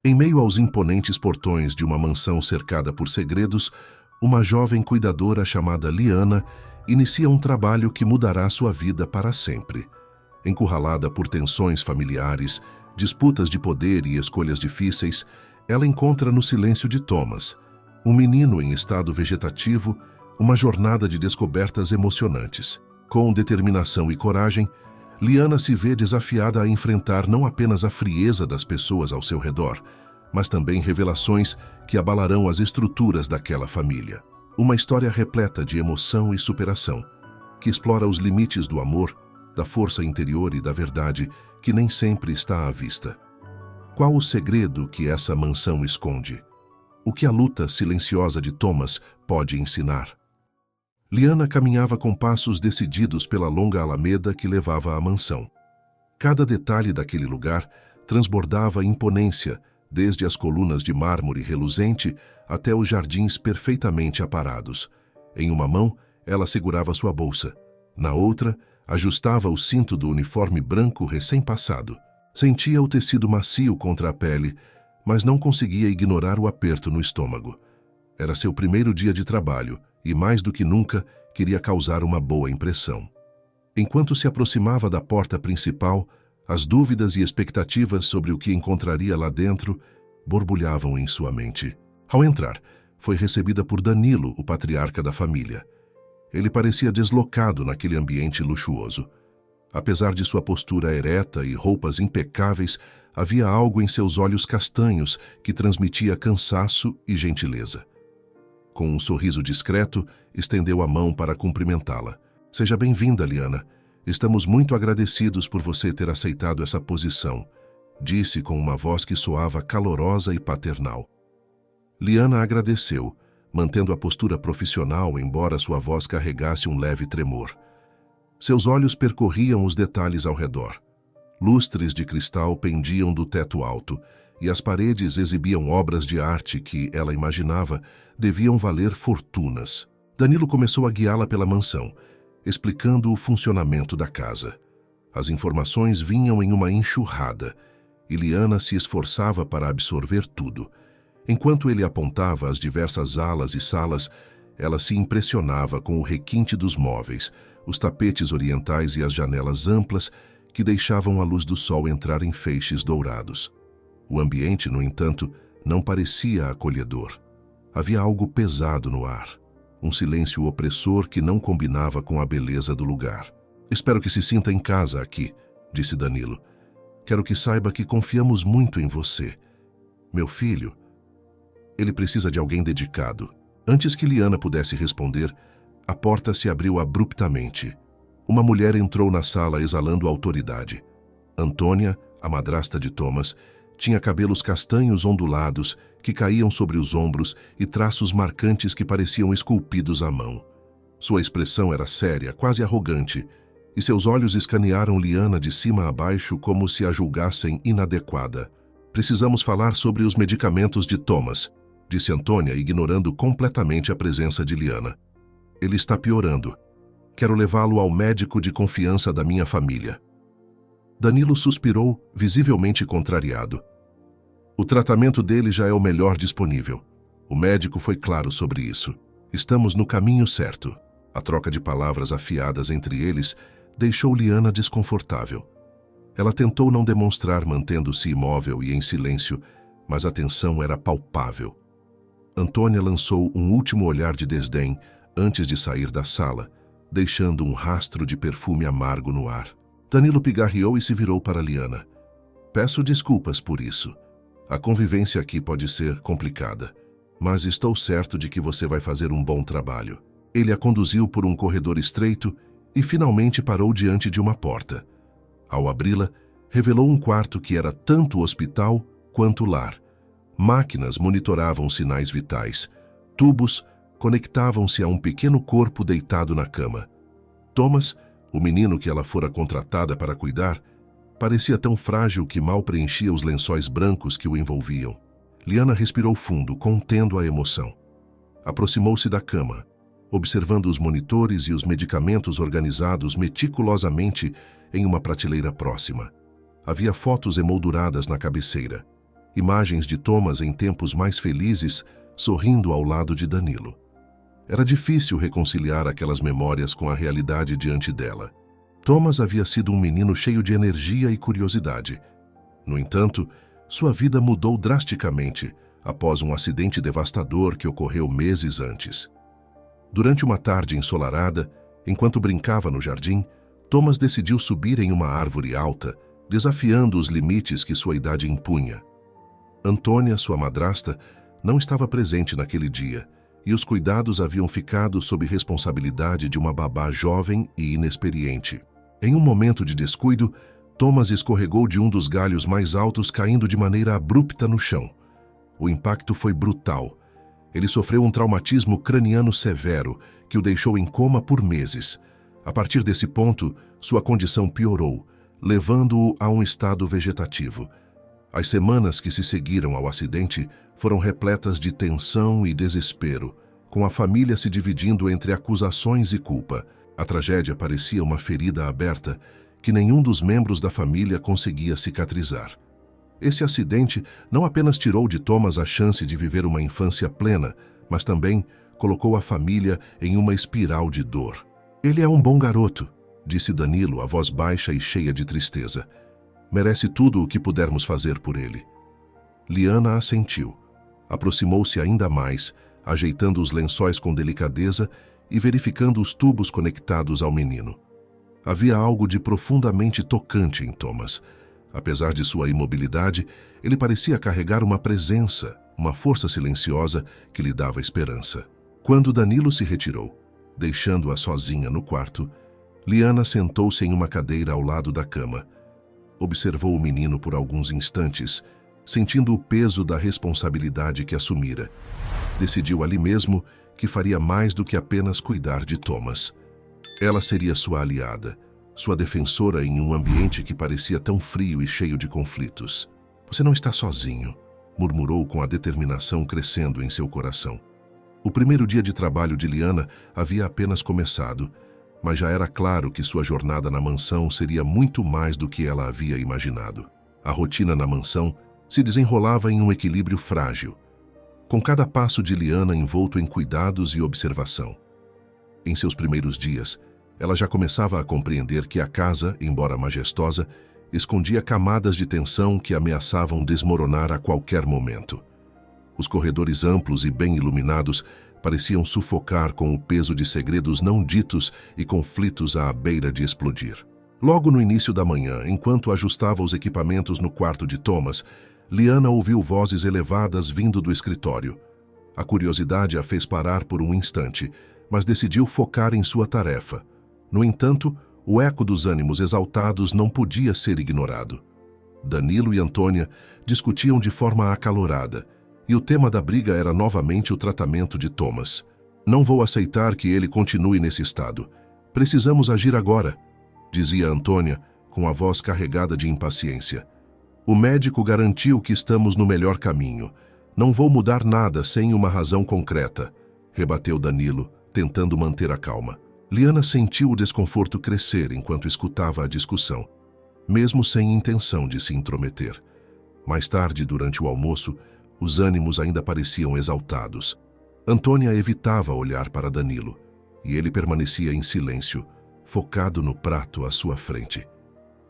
Em meio aos imponentes portões de uma mansão cercada por segredos, uma jovem cuidadora chamada Liana inicia um trabalho que mudará sua vida para sempre. Encurralada por tensões familiares, disputas de poder e escolhas difíceis, ela encontra no silêncio de Thomas, um menino em estado vegetativo, uma jornada de descobertas emocionantes. Com determinação e coragem, Liana se vê desafiada a enfrentar não apenas a frieza das pessoas ao seu redor, mas também revelações que abalarão as estruturas daquela família. Uma história repleta de emoção e superação, que explora os limites do amor, da força interior e da verdade que nem sempre está à vista. Qual o segredo que essa mansão esconde? O que a luta silenciosa de Thomas pode ensinar? Liana caminhava com passos decididos pela longa alameda que levava à mansão. Cada detalhe daquele lugar transbordava imponência, desde as colunas de mármore reluzente até os jardins perfeitamente aparados. Em uma mão, ela segurava sua bolsa. Na outra, ajustava o cinto do uniforme branco recém-passado. Sentia o tecido macio contra a pele, mas não conseguia ignorar o aperto no estômago. Era seu primeiro dia de trabalho e, mais do que nunca, queria causar uma boa impressão. Enquanto se aproximava da porta principal, as dúvidas e expectativas sobre o que encontraria lá dentro borbulhavam em sua mente. Ao entrar, foi recebida por Danilo, o patriarca da família. Ele parecia deslocado naquele ambiente luxuoso. Apesar de sua postura ereta e roupas impecáveis, havia algo em seus olhos castanhos que transmitia cansaço e gentileza. Com um sorriso discreto, estendeu a mão para cumprimentá-la. Seja bem-vinda, Liana. Estamos muito agradecidos por você ter aceitado essa posição, disse com uma voz que soava calorosa e paternal. Liana agradeceu, mantendo a postura profissional, embora sua voz carregasse um leve tremor. Seus olhos percorriam os detalhes ao redor. Lustres de cristal pendiam do teto alto, e as paredes exibiam obras de arte que, ela imaginava, deviam valer fortunas. Danilo começou a guiá-la pela mansão, explicando o funcionamento da casa. As informações vinham em uma enxurrada, e Liana se esforçava para absorver tudo. Enquanto ele apontava as diversas alas e salas, ela se impressionava com o requinte dos móveis, os tapetes orientais e as janelas amplas que deixavam a luz do sol entrar em feixes dourados. O ambiente, no entanto, não parecia acolhedor. Havia algo pesado no ar, um silêncio opressor que não combinava com a beleza do lugar. Espero que se sinta em casa aqui, disse Danilo. Quero que saiba que confiamos muito em você. Meu filho, ele precisa de alguém dedicado. Antes que Liana pudesse responder, a porta se abriu abruptamente. Uma mulher entrou na sala exalando autoridade. Antônia, a madrasta de Thomas, tinha cabelos castanhos ondulados que caíam sobre os ombros e traços marcantes que pareciam esculpidos à mão. Sua expressão era séria, quase arrogante, e seus olhos escanearam Liana de cima a baixo como se a julgassem inadequada. Precisamos falar sobre os medicamentos de Thomas, disse Antônia, ignorando completamente a presença de Liana. Ele está piorando. Quero levá-lo ao médico de confiança da minha família. Danilo suspirou, visivelmente contrariado. O tratamento dele já é o melhor disponível. O médico foi claro sobre isso. Estamos no caminho certo. A troca de palavras afiadas entre eles deixou Liana desconfortável. Ela tentou não demonstrar, mantendo-se imóvel e em silêncio, mas a tensão era palpável. Antônia lançou um último olhar de desdém antes de sair da sala, deixando um rastro de perfume amargo no ar. Danilo pigarreou e se virou para Liana. Peço desculpas por isso. A convivência aqui pode ser complicada, mas estou certo de que você vai fazer um bom trabalho. Ele a conduziu por um corredor estreito e finalmente parou diante de uma porta. Ao abri-la, revelou um quarto que era tanto hospital quanto lar. Máquinas monitoravam sinais vitais. Tubos conectavam-se a um pequeno corpo deitado na cama. Thomas, o menino que ela fora contratada para cuidar, parecia tão frágil que mal preenchia os lençóis brancos que o envolviam. Liana respirou fundo, contendo a emoção. Aproximou-se da cama, observando os monitores e os medicamentos organizados meticulosamente em uma prateleira próxima. Havia fotos emolduradas na cabeceira. imagens de Thomas em tempos mais felizes, sorrindo ao lado de Danilo. Era difícil reconciliar aquelas memórias com a realidade diante dela. Thomas havia sido um menino cheio de energia e curiosidade. No entanto, sua vida mudou drasticamente após um acidente devastador que ocorreu meses antes. Durante uma tarde ensolarada, enquanto brincava no jardim, Thomas decidiu subir em uma árvore alta, desafiando os limites que sua idade impunha. Antônia, sua madrasta, não estava presente naquele dia, e os cuidados haviam ficado sob responsabilidade de uma babá jovem e inexperiente. Em um momento de descuido, Thomas escorregou de um dos galhos mais altos, caindo de maneira abrupta no chão. O impacto foi brutal. Ele sofreu um traumatismo craniano severo que o deixou em coma por meses. A partir desse ponto, sua condição piorou, levando-o a um estado vegetativo. As semanas que se seguiram ao acidente foram repletas de tensão e desespero, com a família se dividindo entre acusações e culpa. A tragédia parecia uma ferida aberta que nenhum dos membros da família conseguia cicatrizar. Esse acidente não apenas tirou de Thomas a chance de viver uma infância plena, mas também colocou a família em uma espiral de dor. "Ele é um bom garoto", disse Danilo, a voz baixa e cheia de tristeza. "Merece tudo o que pudermos fazer por ele." Liana assentiu. Aproximou-se ainda mais, ajeitando os lençóis com delicadeza e verificando os tubos conectados ao menino. Havia algo de profundamente tocante em Thomas. Apesar de sua imobilidade, ele parecia carregar uma presença, uma força silenciosa que lhe dava esperança. Quando Danilo se retirou, deixando-a sozinha no quarto, Liana sentou-se em uma cadeira ao lado da cama. Observou o menino por alguns instantes, sentindo o peso da responsabilidade que assumira. Decidiu ali mesmo que faria mais do que apenas cuidar de Thomas. Ela seria sua aliada, sua defensora em um ambiente que parecia tão frio e cheio de conflitos. "Você não está sozinho", murmurou com a determinação crescendo em seu coração. O primeiro dia de trabalho de Liana havia apenas começado, mas já era claro que sua jornada na mansão seria muito mais do que ela havia imaginado. A rotina na mansão se desenrolava em um equilíbrio frágil, com cada passo de Liana envolto em cuidados e observação. Em seus primeiros dias, ela já começava a compreender que a casa, embora majestosa, escondia camadas de tensão que ameaçavam desmoronar a qualquer momento. Os corredores amplos e bem iluminados pareciam sufocar com o peso de segredos não ditos e conflitos à beira de explodir. Logo no início da manhã, enquanto ajustava os equipamentos no quarto de Thomas, Liana ouviu vozes elevadas vindo do escritório. A curiosidade a fez parar por um instante, mas decidiu focar em sua tarefa. No entanto, o eco dos ânimos exaltados não podia ser ignorado. Danilo e Antônia discutiam de forma acalorada, e o tema da briga era novamente o tratamento de Thomas. "Não vou aceitar que ele continue nesse estado. Precisamos agir agora", dizia Antônia, com a voz carregada de impaciência. "O médico garantiu que estamos no melhor caminho. Não vou mudar nada sem uma razão concreta", rebateu Danilo, tentando manter a calma. Liana sentiu o desconforto crescer enquanto escutava a discussão, mesmo sem intenção de se intrometer. Mais tarde, durante o almoço, os ânimos ainda pareciam exaltados. Antônia evitava olhar para Danilo, e ele permanecia em silêncio, focado no prato à sua frente.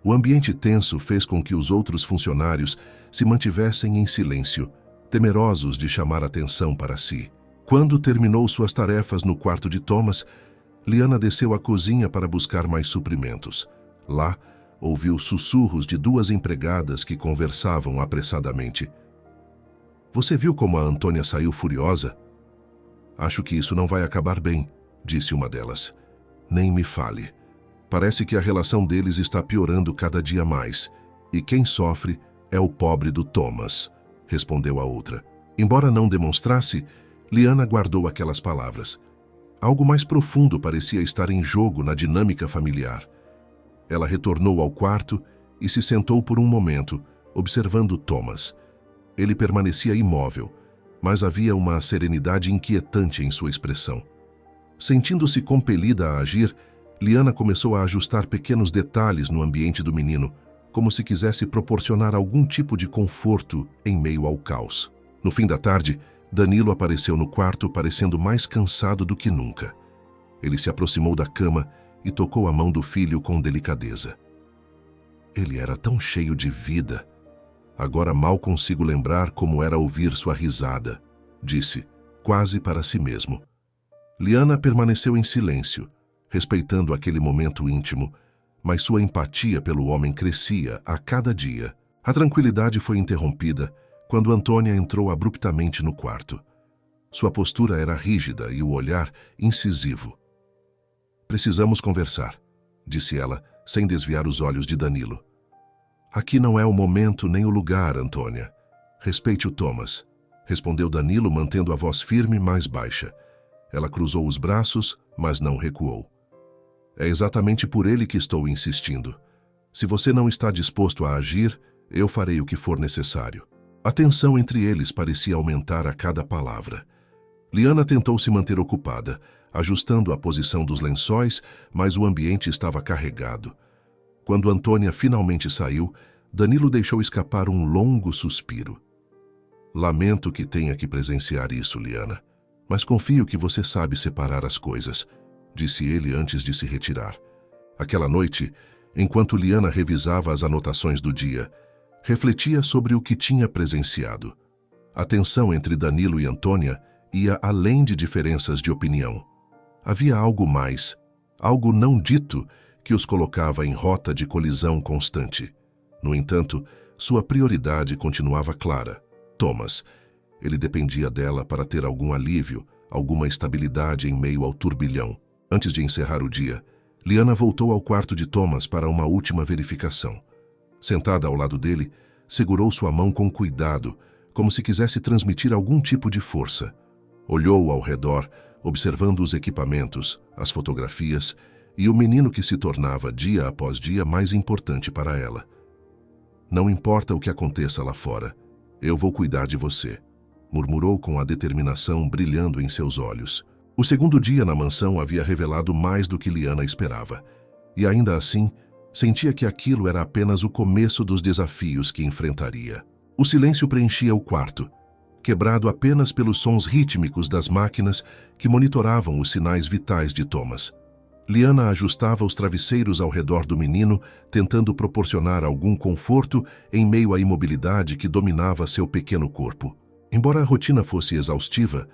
O ambiente tenso fez com que os outros funcionários se mantivessem em silêncio, temerosos de chamar atenção para si. Quando terminou suas tarefas no quarto de Thomas, Liana desceu à cozinha para buscar mais suprimentos. Lá, ouviu sussurros de duas empregadas que conversavam apressadamente. "Você viu como a Antônia saiu furiosa?" "Acho que isso não vai acabar bem", disse uma delas. "Nem me fale. Parece que a relação deles está piorando cada dia mais, e quem sofre é o pobre do Thomas", respondeu a outra. Embora não demonstrasse, Liana guardou aquelas palavras. Algo mais profundo parecia estar em jogo na dinâmica familiar. Ela retornou ao quarto e se sentou por um momento, observando Thomas. Ele permanecia imóvel, mas havia uma serenidade inquietante em sua expressão. Sentindo-se compelida a agir, Liana começou a ajustar pequenos detalhes no ambiente do menino, como se quisesse proporcionar algum tipo de conforto em meio ao caos. No fim da tarde, Danilo apareceu no quarto parecendo mais cansado do que nunca. Ele se aproximou da cama e tocou a mão do filho com delicadeza. Ele era tão cheio de vida. Agora mal consigo lembrar como era ouvir sua risada, disse, quase para si mesmo. Liana permaneceu em silêncio, respeitando aquele momento íntimo, mas sua empatia pelo homem crescia a cada dia. A tranquilidade foi interrompida quando Antônia entrou abruptamente no quarto. Sua postura era rígida e o olhar incisivo. "Precisamos conversar", disse ela, sem desviar os olhos de Danilo. "Aqui não é o momento nem o lugar, Antônia. Respeite o Thomas", respondeu Danilo, mantendo a voz firme, mais baixa. Ela cruzou os braços, mas não recuou. "É exatamente por ele que estou insistindo. Se você não está disposto a agir, eu farei o que for necessário." A tensão entre eles parecia aumentar a cada palavra. Liana tentou se manter ocupada, ajustando a posição dos lençóis, mas o ambiente estava carregado. Quando Antônia finalmente saiu, Danilo deixou escapar um longo suspiro. "Lamento que tenha que presenciar isso, Liana, mas confio que você sabe separar as coisas", disse ele antes de se retirar. Aquela noite, enquanto Liana revisava as anotações do dia, refletia sobre o que tinha presenciado. A tensão entre Danilo e Antônia ia além de diferenças de opinião. Havia algo mais, algo não dito, que os colocava em rota de colisão constante. No entanto, sua prioridade continuava clara: Thomas. Ele dependia dela para ter algum alívio, alguma estabilidade em meio ao turbilhão. Antes de encerrar o dia, Liana voltou ao quarto de Thomas para uma última verificação. Sentada ao lado dele, segurou sua mão com cuidado, como se quisesse transmitir algum tipo de força. Olhou ao redor, observando os equipamentos, as fotografias e o menino que se tornava dia após dia mais importante para ela. "Não importa o que aconteça lá fora, eu vou cuidar de você", murmurou com a determinação brilhando em seus olhos. O segundo dia na mansão havia revelado mais do que Liana esperava, e ainda assim, sentia que aquilo era apenas o começo dos desafios que enfrentaria. O silêncio preenchia o quarto, quebrado apenas pelos sons rítmicos das máquinas que monitoravam os sinais vitais de Thomas. Liana ajustava os travesseiros ao redor do menino, tentando proporcionar algum conforto em meio à imobilidade que dominava seu pequeno corpo. Embora a rotina fosse exaustiva,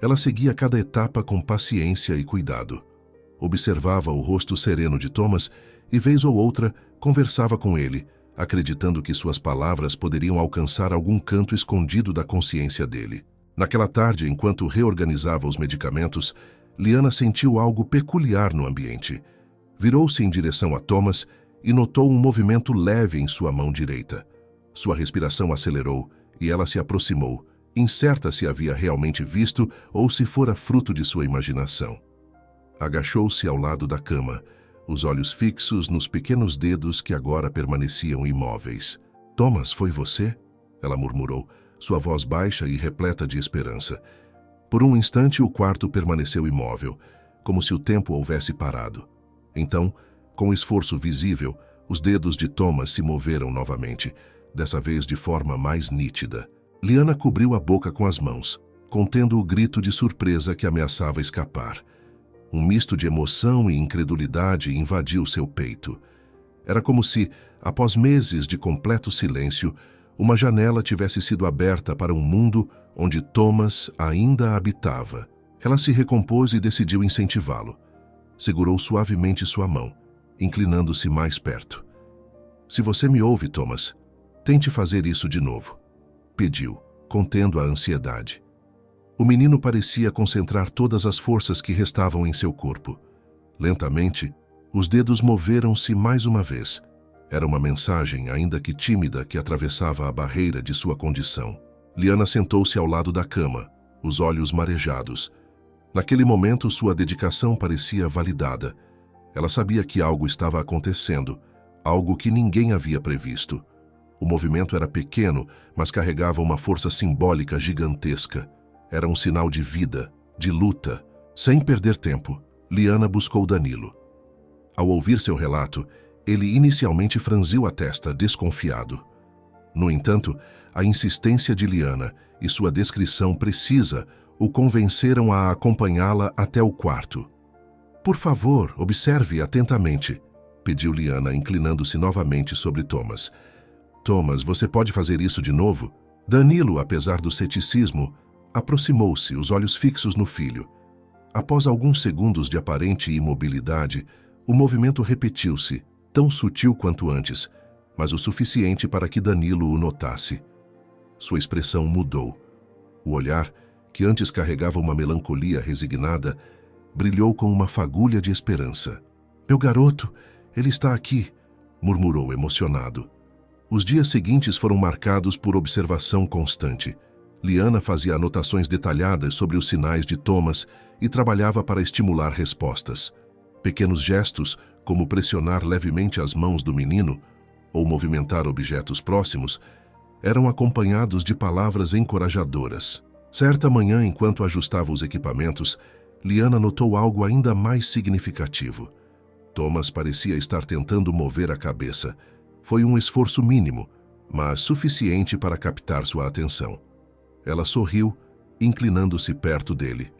ela seguia cada etapa com paciência e cuidado. Observava o rosto sereno de Thomas e, vez ou outra, conversava com ele, acreditando que suas palavras poderiam alcançar algum canto escondido da consciência dele. Naquela tarde, enquanto reorganizava os medicamentos, Liana sentiu algo peculiar no ambiente. Virou-se em direção a Thomas e notou um movimento leve em sua mão direita. Sua respiração acelerou e ela se aproximou, incerta se havia realmente visto ou se fora fruto de sua imaginação. Agachou-se ao lado da cama, os olhos fixos nos pequenos dedos que agora permaneciam imóveis. "Thomas, foi você?" ela murmurou, sua voz baixa e repleta de esperança. Por um instante o quarto permaneceu imóvel, como se o tempo houvesse parado. Então, com esforço visível, os dedos de Thomas se moveram novamente, dessa vez de forma mais nítida. Liana cobriu a boca com as mãos, contendo o grito de surpresa que ameaçava escapar. Um misto de emoção e incredulidade invadiu seu peito. Era como se, após meses de completo silêncio, uma janela tivesse sido aberta para um mundo onde Thomas ainda habitava. Ela se recompôs e decidiu incentivá-lo. Segurou suavemente sua mão, inclinando-se mais perto. "Se você me ouve, Thomas, tente fazer isso de novo", pediu, contendo a ansiedade. O menino parecia concentrar todas as forças que restavam em seu corpo. Lentamente, os dedos moveram-se mais uma vez. Era uma mensagem, ainda que tímida, que atravessava a barreira de sua condição. Liana sentou-se ao lado da cama, os olhos marejados. Naquele momento, sua dedicação parecia validada. Ela sabia que algo estava acontecendo, algo que ninguém havia previsto. O movimento era pequeno, mas carregava uma força simbólica gigantesca. Era um sinal de vida, de luta. Sem perder tempo, Liana buscou Danilo. Ao ouvir seu relato, Ele inicialmente franziu a testa, desconfiado. No entanto, a insistência de Liana e sua descrição precisa o convenceram a acompanhá-la até o quarto. Por favor, observe atentamente, pediu Liana, inclinando-se novamente sobre Thomas. Thomas, você pode fazer isso de novo? Danilo, apesar do ceticismo, aproximou-se, os olhos fixos no filho. Após alguns segundos de aparente imobilidade, o movimento repetiu-se, tão sutil quanto antes, mas o suficiente para que Danilo o notasse. Sua expressão mudou. O olhar, que antes carregava uma melancolia resignada, brilhou com uma fagulha de esperança. Meu garoto, ele está aqui, murmurou emocionado. Os dias seguintes foram marcados por observação constante. Liana fazia anotações detalhadas sobre os sinais de Thomas e trabalhava para estimular respostas. Pequenos gestos, como pressionar levemente as mãos do menino ou movimentar objetos próximos, eram acompanhados de palavras encorajadoras. Certa manhã, enquanto ajustava os equipamentos, Liana notou algo ainda mais significativo. Thomas parecia estar tentando mover a cabeça. Foi um esforço mínimo, mas suficiente para captar sua atenção. Ela sorriu, inclinando-se perto dele.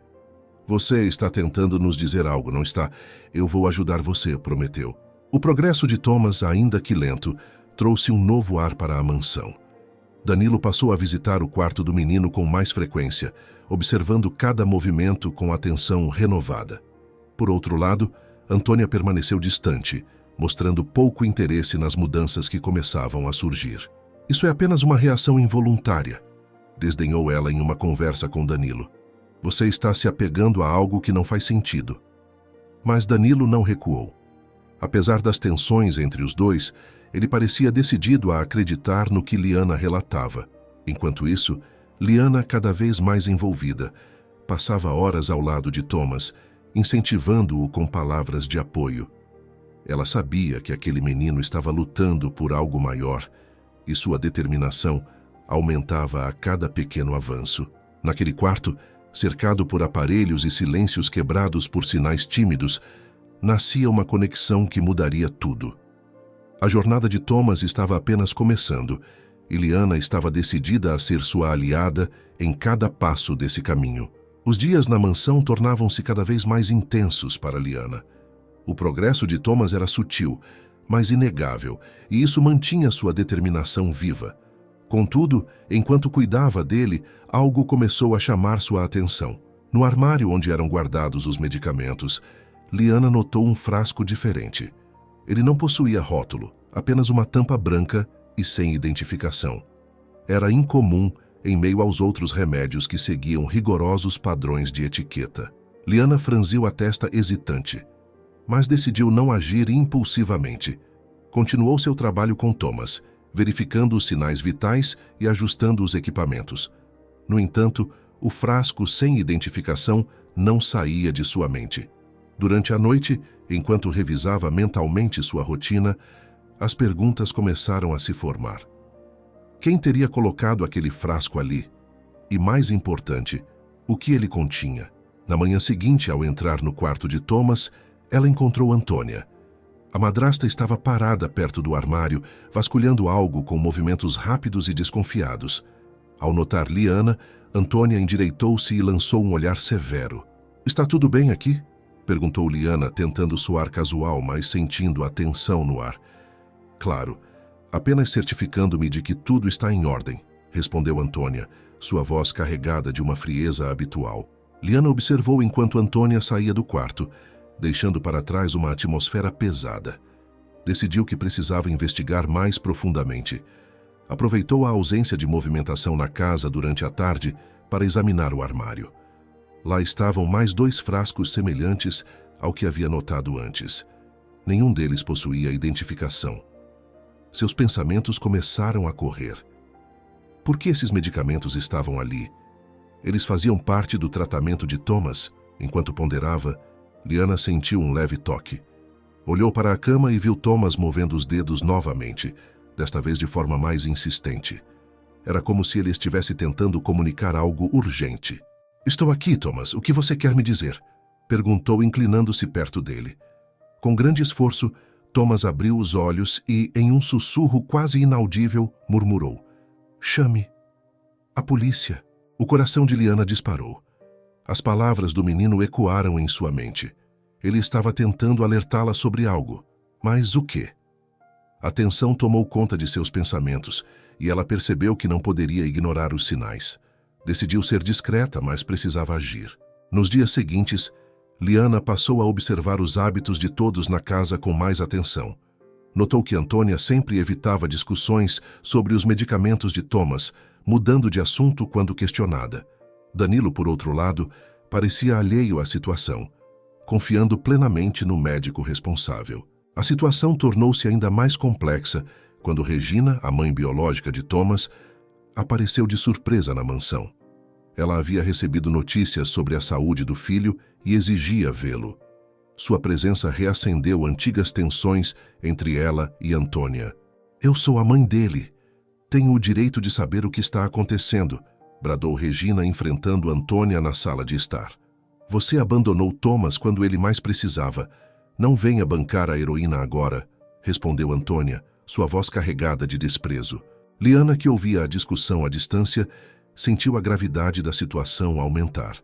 Você está tentando nos dizer algo, não está? Eu vou ajudar você, prometeu. O progresso de Thomas, ainda que lento, trouxe um novo ar para a mansão. Danilo passou a visitar o quarto do menino com mais frequência, observando cada movimento com atenção renovada. Por outro lado, Antônia permaneceu distante, mostrando pouco interesse nas mudanças que começavam a surgir. Isso é apenas uma reação involuntária, desdenhou ela em uma conversa com Danilo. Você está se apegando a algo que não faz sentido. Mas Danilo não recuou. Apesar das tensões entre os dois, ele parecia decidido a acreditar no que Liana relatava. Enquanto isso, Liana, cada vez mais envolvida, passava horas ao lado de Thomas, incentivando-o com palavras de apoio. Ela sabia que aquele menino estava lutando por algo maior e sua determinação aumentava a cada pequeno avanço. Naquele quarto, cercado por aparelhos e silêncios quebrados por sinais tímidos, nascia uma conexão que mudaria tudo. A jornada de Thomas estava apenas começando e Liana estava decidida a ser sua aliada em cada passo desse caminho. Os dias na mansão tornavam-se cada vez mais intensos para Liana. O progresso de Thomas era sutil, mas inegável, e isso mantinha sua determinação viva. Contudo, enquanto cuidava dele, algo começou a chamar sua atenção. No armário onde eram guardados os medicamentos, Liana notou um frasco diferente. Ele não possuía rótulo, apenas uma tampa branca e sem identificação. Era incomum em meio aos outros remédios que seguiam rigorosos padrões de etiqueta. Liana franziu a testa hesitante, mas decidiu não agir impulsivamente. Continuou seu trabalho com Thomas, verificando os sinais vitais e ajustando os equipamentos. No entanto, o frasco sem identificação não saía de sua mente. Durante a noite, enquanto revisava mentalmente sua rotina, as perguntas começaram a se formar. Quem teria colocado aquele frasco ali? E, mais importante, o que ele continha? Na manhã seguinte, ao entrar no quarto de Thomas, ela encontrou Antônia. A madrasta estava parada perto do armário, vasculhando algo com movimentos rápidos e desconfiados. Ao notar Liana, Antônia endireitou-se e lançou um olhar severo. Está tudo bem aqui? Perguntou Liana, tentando soar casual, mas sentindo a tensão no ar. Claro, apenas certificando-me de que tudo está em ordem, respondeu Antônia, sua voz carregada de uma frieza habitual. Liana observou enquanto Antônia saía do quarto, deixando para trás uma atmosfera pesada. Decidiu que precisava investigar mais profundamente. Aproveitou a ausência de movimentação na casa durante a tarde para examinar o armário. Lá estavam mais 2 frascos semelhantes ao que havia notado antes. Nenhum deles possuía identificação. Seus pensamentos começaram a correr. Por que esses medicamentos estavam ali? Eles faziam parte do tratamento de Thomas. Enquanto ponderava, Liana sentiu um leve toque. Olhou para a cama e viu Thomas movendo os dedos novamente, desta vez de forma mais insistente. Era como se ele estivesse tentando comunicar algo urgente. Estou aqui, Thomas. O que você quer me dizer? Perguntou, inclinando-se perto dele. Com grande esforço, Thomas abriu os olhos e, em um sussurro quase inaudível, murmurou: "Chame a polícia." O coração de Liana disparou. As palavras do menino ecoaram em sua mente. Ele estava tentando alertá-la sobre algo. Mas o quê? A tensão tomou conta de seus pensamentos e ela percebeu que não poderia ignorar os sinais. Decidiu ser discreta, mas precisava agir. Nos dias seguintes, Liana passou a observar os hábitos de todos na casa com mais atenção. Notou que Antônia sempre evitava discussões sobre os medicamentos de Thomas, mudando de assunto quando questionada. Danilo, por outro lado, parecia alheio à situação, confiando plenamente no médico responsável. A situação tornou-se ainda mais complexa quando Regina, a mãe biológica de Thomas, apareceu de surpresa na mansão. Ela havia recebido notícias sobre a saúde do filho e exigia vê-lo. Sua presença reacendeu antigas tensões entre ela e Antônia. "Eu sou a mãe dele. Tenho o direito de saber o que está acontecendo", bradou Regina, enfrentando Antônia na sala de estar. "Você abandonou Thomas quando ele mais precisava. Não venha bancar a heroína agora", respondeu Antônia, sua voz carregada de desprezo. Liana, que ouvia a discussão à distância, sentiu a gravidade da situação aumentar.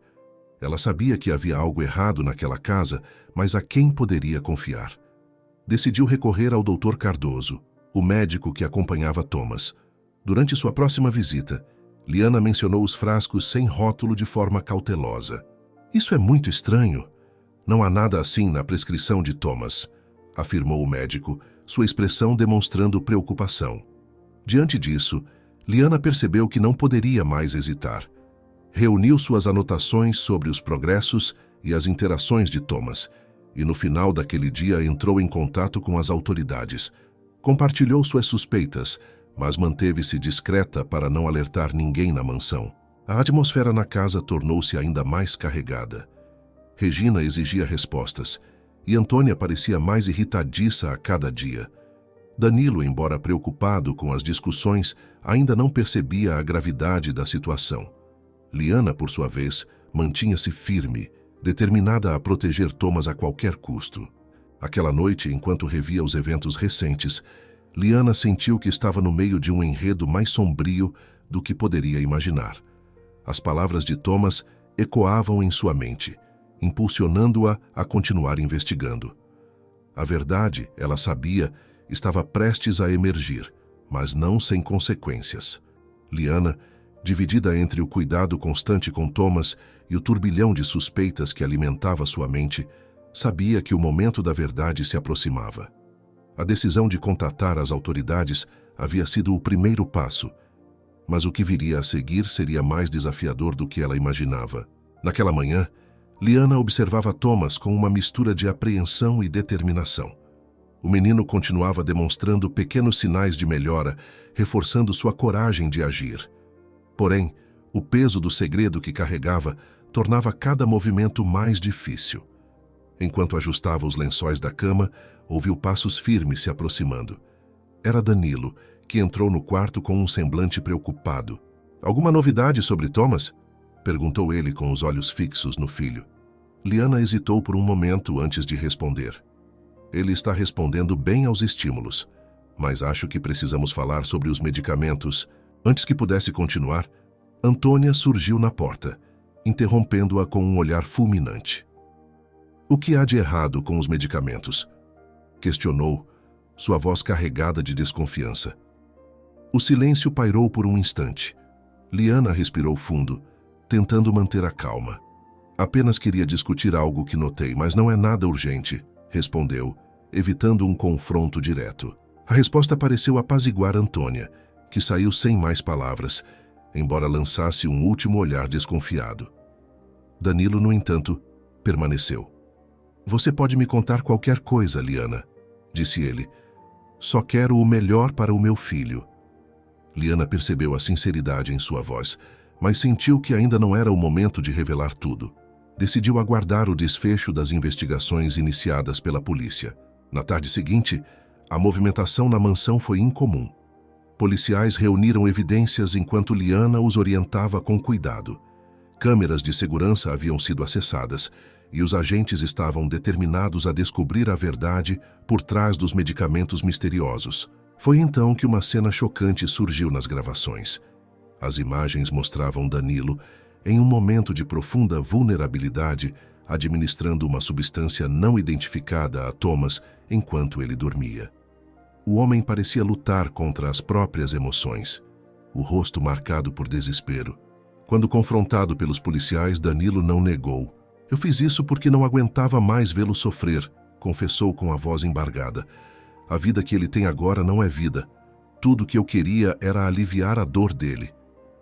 Ela sabia que havia algo errado naquela casa, mas a quem poderia confiar? Decidiu recorrer ao Dr. Cardoso, o médico que acompanhava Thomas. Durante sua próxima visita, Liana mencionou os frascos sem rótulo de forma cautelosa. "Isso é muito estranho. Não há nada assim na prescrição de Thomas", afirmou o médico, sua expressão demonstrando preocupação. Diante disso, Liana percebeu que não poderia mais hesitar. Reuniu suas anotações sobre os progressos e as interações de Thomas, e no final daquele dia entrou em contato com as autoridades. Compartilhou suas suspeitas, mas manteve-se discreta para não alertar ninguém na mansão. A atmosfera na casa tornou-se ainda mais carregada. Regina exigia respostas, e Antônia parecia mais irritadiça a cada dia. Danilo, embora preocupado com as discussões, ainda não percebia a gravidade da situação. Liana, por sua vez, mantinha-se firme, determinada a proteger Thomas a qualquer custo. Aquela noite, enquanto revia os eventos recentes, Liana sentiu que estava no meio de um enredo mais sombrio do que poderia imaginar. As palavras de Thomas ecoavam em sua mente, impulsionando-a a continuar investigando. A verdade, ela sabia, estava prestes a emergir, mas não sem consequências. Liana, dividida entre o cuidado constante com Thomas e o turbilhão de suspeitas que alimentava sua mente, sabia que o momento da verdade se aproximava. A decisão de contatar as autoridades havia sido o primeiro passo, mas o que viria a seguir seria mais desafiador do que ela imaginava. Naquela manhã, Liana observava Thomas com uma mistura de apreensão e determinação. O menino continuava demonstrando pequenos sinais de melhora, reforçando sua coragem de agir. Porém, o peso do segredo que carregava tornava cada movimento mais difícil. Enquanto ajustava os lençóis da cama, ouviu passos firmes se aproximando. Era Danilo, que entrou no quarto com um semblante preocupado. "Alguma novidade sobre Thomas?" perguntou ele com os olhos fixos no filho. Liana hesitou por um momento antes de responder. "Ele está respondendo bem aos estímulos, mas acho que precisamos falar sobre os medicamentos." Antes que pudesse continuar, Antônia surgiu na porta, interrompendo-a com um olhar fulminante. "O que há de errado com os medicamentos?" questionou, sua voz carregada de desconfiança. O silêncio pairou por um instante. Liana respirou fundo, tentando manter a calma. "Apenas queria discutir algo que notei, mas não é nada urgente", respondeu, evitando um confronto direto. A resposta pareceu apaziguar Antônia, que saiu sem mais palavras, embora lançasse um último olhar desconfiado. Danilo, no entanto, permaneceu. "Você pode me contar qualquer coisa, Liana", disse ele. "Só quero o melhor para o meu filho." Liana percebeu a sinceridade em sua voz, mas sentiu que ainda não era o momento de revelar tudo. Decidiu aguardar o desfecho das investigações iniciadas pela polícia. Na tarde seguinte, a movimentação na mansão foi incomum. Policiais reuniram evidências enquanto Liana os orientava com cuidado. Câmeras de segurança haviam sido acessadas, e os agentes estavam determinados a descobrir a verdade por trás dos medicamentos misteriosos. Foi então que uma cena chocante surgiu nas gravações. As imagens mostravam Danilo, em um momento de profunda vulnerabilidade, administrando uma substância não identificada a Thomas enquanto ele dormia. O homem parecia lutar contra as próprias emoções, o rosto marcado por desespero. Quando confrontado pelos policiais, Danilo não negou. "Eu fiz isso porque não aguentava mais vê-lo sofrer", confessou com a voz embargada. "A vida que ele tem agora não é vida. Tudo que eu queria era aliviar a dor dele."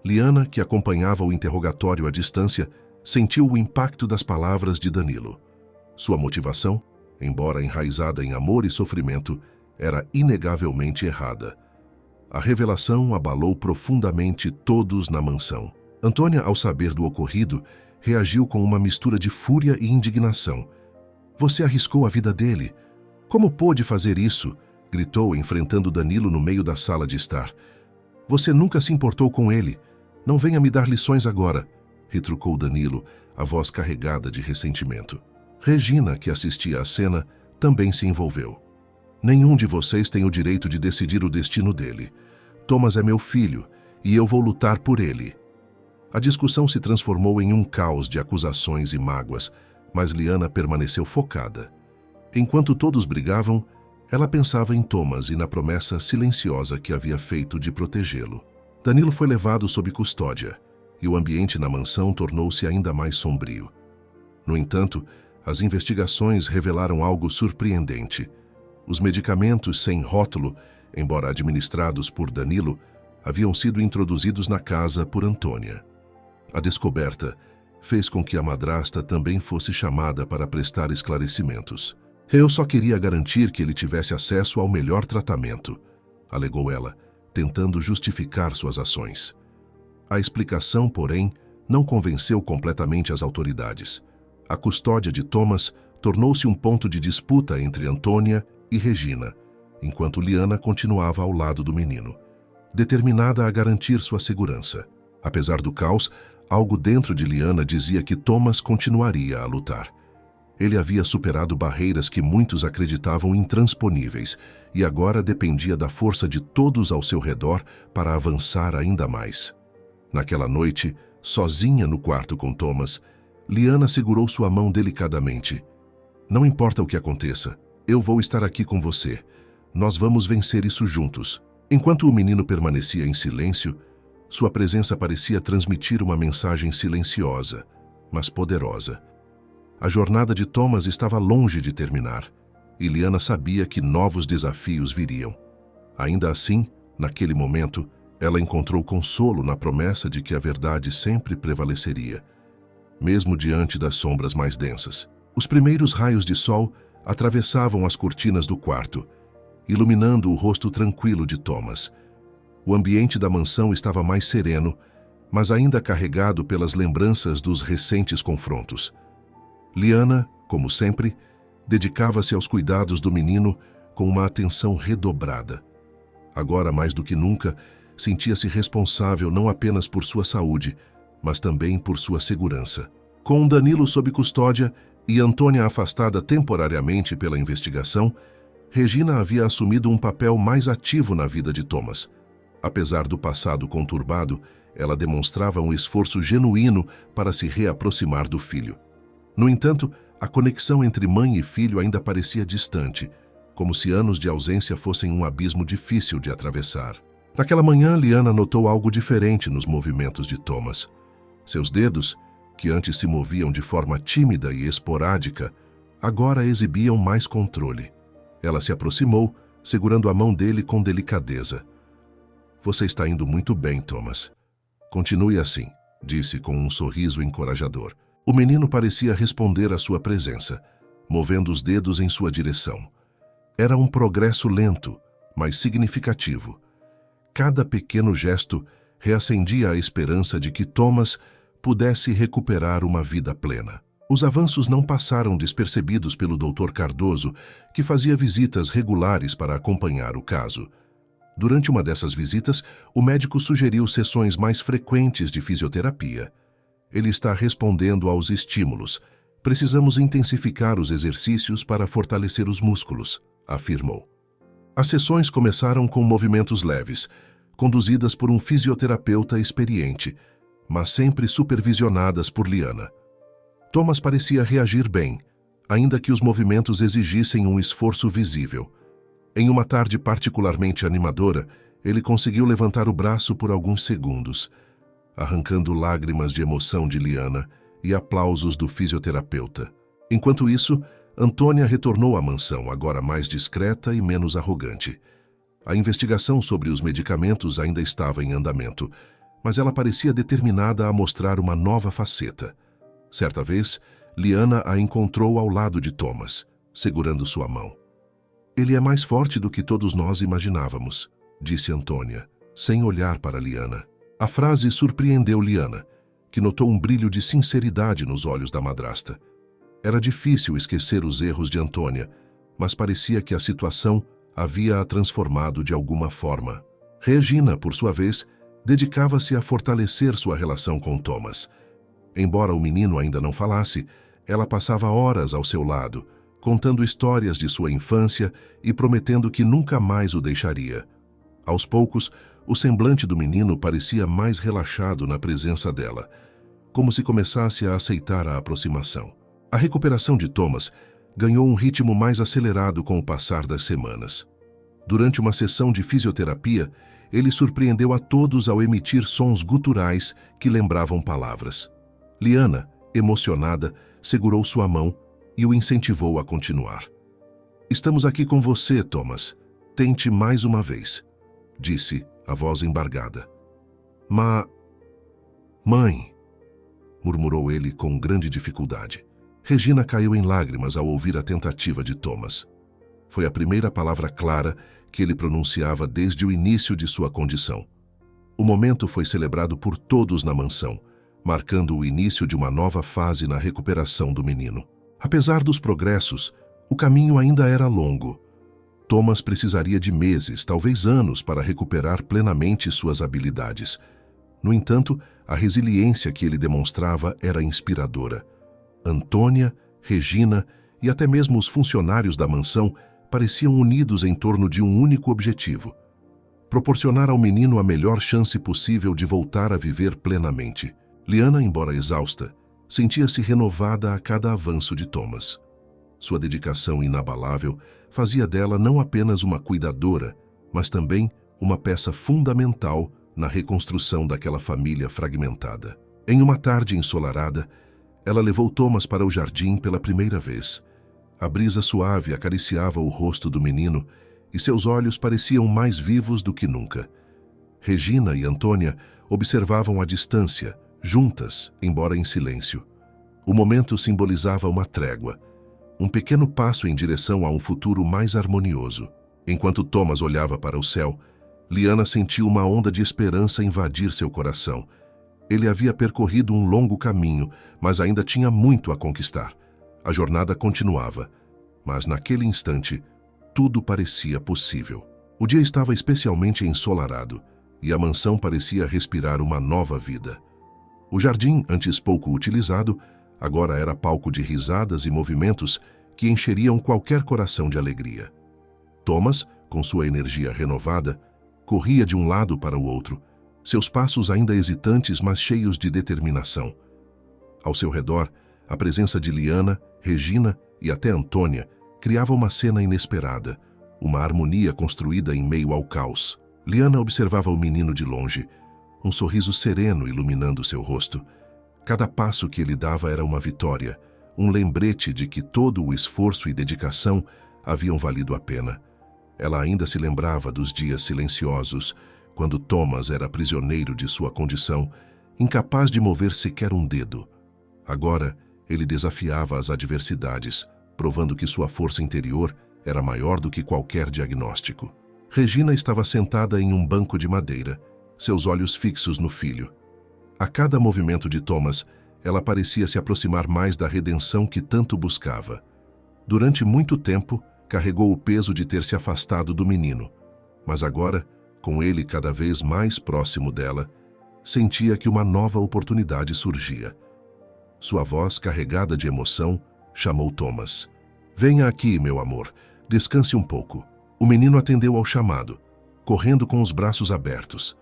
Liana, que acompanhava o interrogatório à distância, sentiu o impacto das palavras de Danilo. Sua motivação, embora enraizada em amor e sofrimento, era inegavelmente errada. A revelação abalou profundamente todos na mansão. Antônia, ao saber do ocorrido, reagiu com uma mistura de fúria e indignação. "Você arriscou a vida dele. Como pôde fazer isso?" gritou, enfrentando Danilo no meio da sala de estar. "Você nunca se importou com ele. Não venha me dar lições agora", retrucou Danilo, a voz carregada de ressentimento. Regina, que assistia à cena, também se envolveu. "Nenhum de vocês tem o direito de decidir o destino dele. Thomas é meu filho e eu vou lutar por ele." A discussão se transformou em um caos de acusações e mágoas, mas Liana permaneceu focada. Enquanto todos brigavam, ela pensava em Thomas e na promessa silenciosa que havia feito de protegê-lo. Danilo foi levado sob custódia, e o ambiente na mansão tornou-se ainda mais sombrio. No entanto, as investigações revelaram algo surpreendente. Os medicamentos sem rótulo, embora administrados por Danilo, haviam sido introduzidos na casa por Antônia. A descoberta fez com que a madrasta também fosse chamada para prestar esclarecimentos. "Eu só queria garantir que ele tivesse acesso ao melhor tratamento", alegou ela, tentando justificar suas ações. A explicação, porém, não convenceu completamente as autoridades. A custódia de Thomas tornou-se um ponto de disputa entre Antônia e Regina, enquanto Liana continuava ao lado do menino, determinada a garantir sua segurança. Apesar do caos, algo dentro de Liana dizia que Thomas continuaria a lutar. Ele havia superado barreiras que muitos acreditavam intransponíveis e agora dependia da força de todos ao seu redor para avançar ainda mais. Naquela noite, sozinha no quarto com Thomas, Liana segurou sua mão delicadamente. "Não importa o que aconteça, eu vou estar aqui com você. Nós vamos vencer isso juntos." Enquanto o menino permanecia em silêncio, sua presença parecia transmitir uma mensagem silenciosa, mas poderosa. A jornada de Thomas estava longe de terminar, e Liana sabia que novos desafios viriam. Ainda assim, naquele momento, ela encontrou consolo na promessa de que a verdade sempre prevaleceria, mesmo diante das sombras mais densas. Os primeiros raios de sol atravessavam as cortinas do quarto, iluminando o rosto tranquilo de Thomas. O ambiente da mansão estava mais sereno, mas ainda carregado pelas lembranças dos recentes confrontos. Liana, como sempre, dedicava-se aos cuidados do menino com uma atenção redobrada. Agora, mais do que nunca, sentia-se responsável não apenas por sua saúde, mas também por sua segurança. Com Danilo sob custódia e Antônia afastada temporariamente pela investigação, Regina havia assumido um papel mais ativo na vida de Thomas. Apesar do passado conturbado, ela demonstrava um esforço genuíno para se reaproximar do filho. No entanto, a conexão entre mãe e filho ainda parecia distante, como se anos de ausência fossem um abismo difícil de atravessar. Naquela manhã, Liana notou algo diferente nos movimentos de Thomas. Seus dedos, que antes se moviam de forma tímida e esporádica, agora exibiam mais controle. Ela se aproximou, segurando a mão dele com delicadeza. "Você está indo muito bem, Thomas. Continue assim", disse com um sorriso encorajador. O menino parecia responder à sua presença, movendo os dedos em sua direção. Era um progresso lento, mas significativo. Cada pequeno gesto reacendia a esperança de que Thomas pudesse recuperar uma vida plena. Os avanços não passaram despercebidos pelo Dr. Cardoso, que fazia visitas regulares para acompanhar o caso. Durante uma dessas visitas, o médico sugeriu sessões mais frequentes de fisioterapia. "Ele está respondendo aos estímulos", Precisamos intensificar os exercícios para fortalecer os músculos, afirmou. As sessões começaram com movimentos leves, conduzidas por um fisioterapeuta experiente, mas sempre supervisionadas por Liana. Thomas parecia reagir bem, ainda que os movimentos exigissem um esforço visível. Em uma tarde particularmente animadora, ele conseguiu levantar o braço por alguns segundos, arrancando lágrimas de emoção de Liana e aplausos do fisioterapeuta. Enquanto isso, Antônia retornou à mansão, agora mais discreta e menos arrogante. A investigação sobre os medicamentos ainda estava em andamento, mas ela parecia determinada a mostrar uma nova faceta. Certa vez, Liana a encontrou ao lado de Thomas, segurando sua mão. Ele é mais forte do que todos nós imaginávamos, disse Antônia, sem olhar para Liana. A frase surpreendeu Liana, que notou um brilho de sinceridade nos olhos da madrasta. Era difícil esquecer os erros de Antônia, mas parecia que a situação havia-a transformado de alguma forma. Regina, por sua vez, dedicava-se a fortalecer sua relação com Thomas. Embora o menino ainda não falasse, ela passava horas ao seu lado, contando histórias de sua infância e prometendo que nunca mais o deixaria. Aos poucos, o semblante do menino parecia mais relaxado na presença dela, como se começasse a aceitar a aproximação. A recuperação de Thomas ganhou um ritmo mais acelerado com o passar das semanas. Durante uma sessão de fisioterapia, ele surpreendeu a todos ao emitir sons guturais que lembravam palavras. Liana, emocionada, segurou sua mão e o incentivou a continuar. "Estamos aqui com você, Thomas. Tente mais uma vez", disse, a voz embargada. Mãe, murmurou ele com grande dificuldade. Regina caiu em lágrimas ao ouvir a tentativa de Thomas. Foi a primeira palavra clara que ele pronunciava desde o início de sua condição. O momento foi celebrado por todos na mansão, marcando o início de uma nova fase na recuperação do menino. Apesar dos progressos, o caminho ainda era longo. Thomas precisaria de meses, talvez anos, para recuperar plenamente suas habilidades. No entanto, a resiliência que ele demonstrava era inspiradora. Antônia, Regina e até mesmo os funcionários da mansão pareciam unidos em torno de um único objetivo: proporcionar ao menino a melhor chance possível de voltar a viver plenamente. Liana, embora exausta, sentia-se renovada a cada avanço de Thomas. Sua dedicação inabalável fazia dela não apenas uma cuidadora, mas também uma peça fundamental na reconstrução daquela família fragmentada. Em uma tarde ensolarada, ela levou Thomas para o jardim pela primeira vez. A brisa suave acariciava o rosto do menino e seus olhos pareciam mais vivos do que nunca. Regina e Antônia observavam à distância, juntas, embora em silêncio. O momento simbolizava uma trégua, um pequeno passo em direção a um futuro mais harmonioso. Enquanto Thomas olhava para o céu, Liana sentiu uma onda de esperança invadir seu coração. Ele havia percorrido um longo caminho, mas ainda tinha muito a conquistar. A jornada continuava, mas naquele instante, tudo parecia possível. O dia estava especialmente ensolarado, e a mansão parecia respirar uma nova vida. O jardim, antes pouco utilizado, agora era palco de risadas e movimentos que encheriam qualquer coração de alegria. Thomas, com sua energia renovada, corria de um lado para o outro, seus passos ainda hesitantes, mas cheios de determinação. Ao seu redor, a presença de Liana, Regina e até Antônia criava uma cena inesperada, uma harmonia construída em meio ao caos. Liana observava o menino de longe, um sorriso sereno iluminando seu rosto. Cada passo que ele dava era uma vitória, um lembrete de que todo o esforço e dedicação haviam valido a pena. Ela ainda se lembrava dos dias silenciosos, quando Thomas era prisioneiro de sua condição, incapaz de mover sequer um dedo. Agora, ele desafiava as adversidades, provando que sua força interior era maior do que qualquer diagnóstico. Regina estava sentada em um banco de madeira, seus olhos fixos no filho. A cada movimento de Thomas, ela parecia se aproximar mais da redenção que tanto buscava. Durante muito tempo, carregou o peso de ter se afastado do menino, mas agora, com ele cada vez mais próximo dela, sentia que uma nova oportunidade surgia. Sua voz, carregada de emoção, chamou Thomas. Venha aqui, meu amor. Descanse um pouco. O menino atendeu ao chamado, correndo com os braços abertos.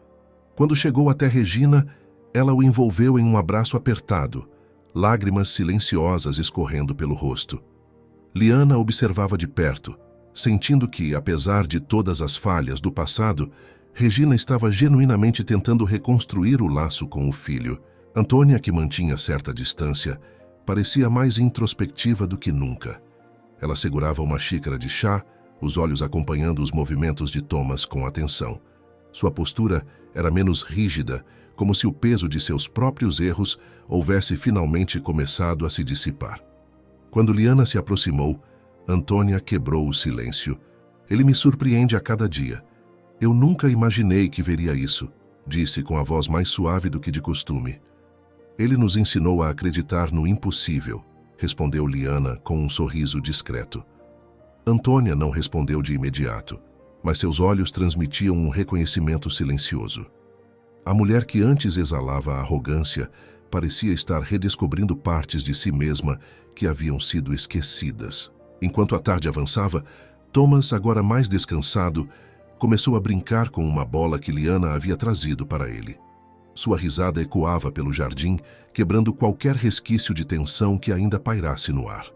Quando chegou até Regina, ela o envolveu em um abraço apertado, lágrimas silenciosas escorrendo pelo rosto. Liana observava de perto, sentindo que, apesar de todas as falhas do passado, Regina estava genuinamente tentando reconstruir o laço com o filho. Antônia, que mantinha certa distância, parecia mais introspectiva do que nunca. Ela segurava uma xícara de chá, os olhos acompanhando os movimentos de Thomas com atenção. Sua postura era menos rígida, como se o peso de seus próprios erros houvesse finalmente começado a se dissipar. Quando Liana se aproximou, Antônia quebrou o silêncio. Ele me surpreende a cada dia. Eu nunca imaginei que veria isso, disse com a voz mais suave do que de costume. Ele nos ensinou a acreditar no impossível, respondeu Liana com um sorriso discreto. Antônia não respondeu de imediato, mas seus olhos transmitiam um reconhecimento silencioso. A mulher que antes exalava arrogância parecia estar redescobrindo partes de si mesma que haviam sido esquecidas. Enquanto a tarde avançava, Thomas, agora mais descansado, começou a brincar com uma bola que Liana havia trazido para ele. Sua risada ecoava pelo jardim, quebrando qualquer resquício de tensão que ainda pairasse no ar.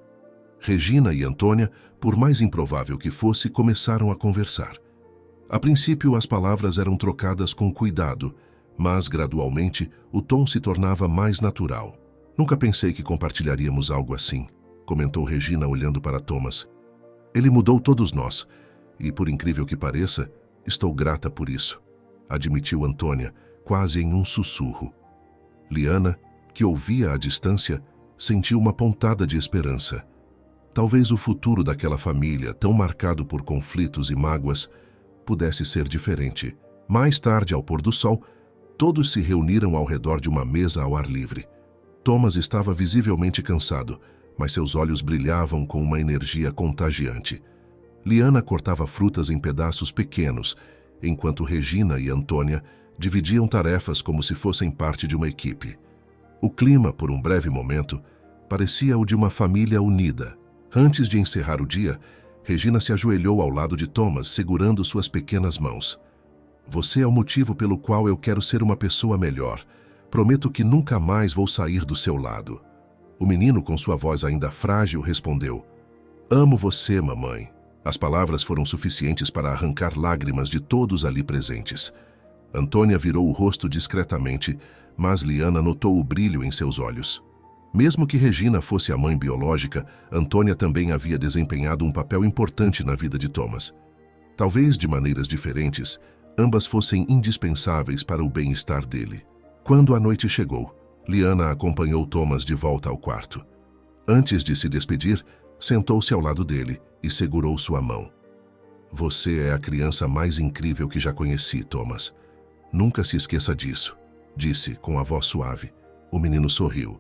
Regina e Antônia, por mais improvável que fosse, começaram a conversar. A princípio, as palavras eram trocadas com cuidado, mas, gradualmente, o tom se tornava mais natural. Nunca pensei que compartilharíamos algo assim, comentou Regina olhando para Thomas. Ele mudou todos nós, e, por incrível que pareça, estou grata por isso, admitiu Antônia, quase em um sussurro. Liana, que ouvia à distância, sentiu uma pontada de esperança. Talvez o futuro daquela família, tão marcado por conflitos e mágoas, pudesse ser diferente. Mais tarde, ao pôr do sol, todos se reuniram ao redor de uma mesa ao ar livre. Thomas estava visivelmente cansado, mas seus olhos brilhavam com uma energia contagiante. Liana cortava frutas em pedaços pequenos, enquanto Regina e Antônia dividiam tarefas como se fossem parte de uma equipe. O clima, por um breve momento, parecia o de uma família unida. Antes de encerrar o dia, Regina se ajoelhou ao lado de Thomas, segurando suas pequenas mãos. Você é o motivo pelo qual eu quero ser uma pessoa melhor. Prometo que nunca mais vou sair do seu lado. O menino, com sua voz ainda frágil, respondeu: Amo você, mamãe. As palavras foram suficientes para arrancar lágrimas de todos ali presentes. Antônia virou o rosto discretamente, mas Liana notou o brilho em seus olhos. Mesmo que Regina fosse a mãe biológica, Antônia também havia desempenhado um papel importante na vida de Thomas. Talvez de maneiras diferentes, ambas fossem indispensáveis para o bem-estar dele. Quando a noite chegou, Liana acompanhou Thomas de volta ao quarto. Antes de se despedir, sentou-se ao lado dele e segurou sua mão. Você é a criança mais incrível que já conheci, Thomas. Nunca se esqueça disso, disse com a voz suave. O menino sorriu.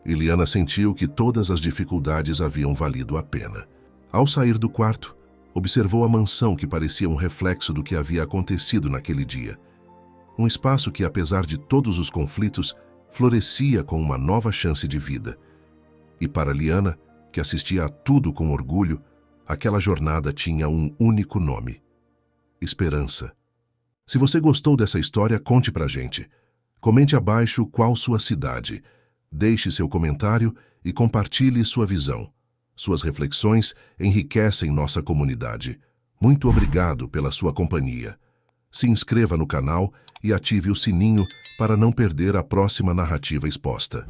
E Liana sentiu que todas as dificuldades haviam valido a pena. Ao sair do quarto, observou a mansão que parecia um reflexo do que havia acontecido naquele dia. Um espaço que, apesar de todos os conflitos, florescia com uma nova chance de vida. E para Liana, que assistia a tudo com orgulho, aquela jornada tinha um único nome: esperança. Se você gostou dessa história, conte pra gente. Comente abaixo qual sua cidade. Deixe seu comentário e compartilhe sua visão. Suas reflexões enriquecem nossa comunidade. Muito obrigado pela sua companhia. Se inscreva no canal e ative o sininho para não perder a próxima narrativa exposta.